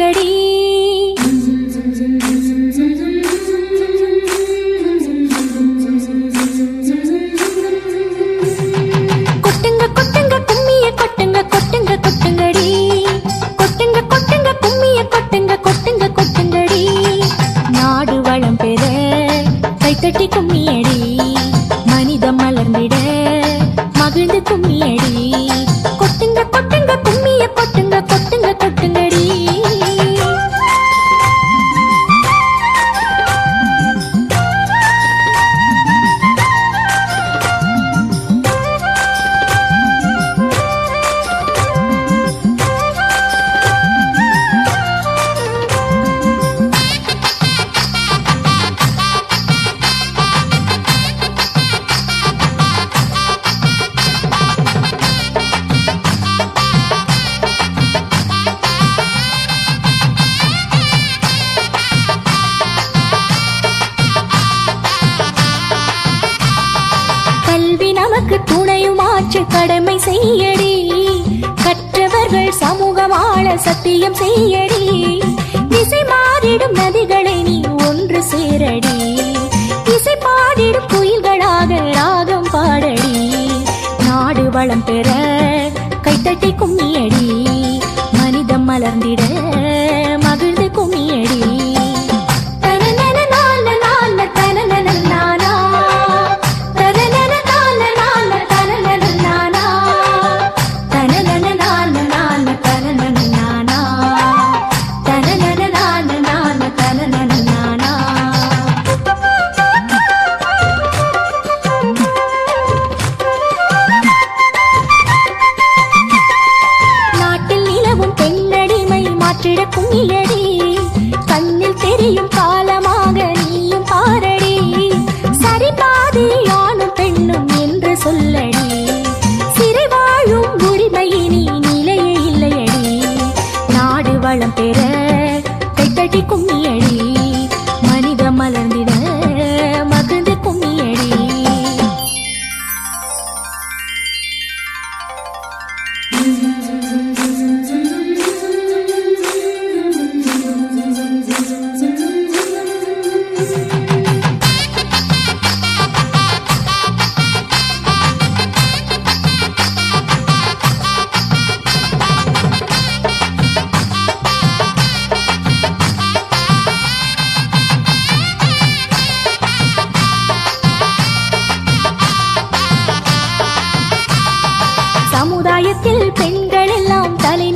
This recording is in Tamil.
கொட்டுங்கடி. கொட்டுங்க கொட்டுங்க கும்மிய கொட்டுங்க கொட்டுங்க கொட்டுங்கடி. கொட்டுங்க கொட்டுங்க கும்மிய கொட்டுங்க கொட்டுங்க கொட்டுங்கடி. நாடு வளம் பெற கைத்தட்டி கும்மியடி. மனிதம் மலர்ந்திட மகிழ்ந்து கும்மியடி. கொட்டுங்க கொட்டுங்க கும்மிய கொட்டுங்க கொட்டுங்க கொட்டுங்கடி. துணையுமாற்று கடமை செய்யடி. கற்றவர்கள் சமூகம் ஆள சத்தியம் செய்யடி. திசை மாறிடும் நதிகளை நீ ஒன்று சேரடி. இசை பாடிடும் குயில்களாக ராகம் பாடடி. நாடு வளம் பெற கைத்தட்டி கும்மியடி. மனிதம் மலர்ந்திட மகிழ்ந்து கும்மியடி. கும்மியடி. கண்ணில் தெரியும் காலமாக நீயும் பாரடி. சரி பாதி ஆணும் பெண்ணும் என்று சொல்லடி. சிறை வாழும் உரிமையினி நிலையே இல்லையடி. நாடு வளம் பெற கைத்தட்டி கும்மியடி. மனித மலர்ந்திட மகிழ்ந்து கும்மியடி. சமுதாயத்தில் பெண்கள் எல்லாம் தலை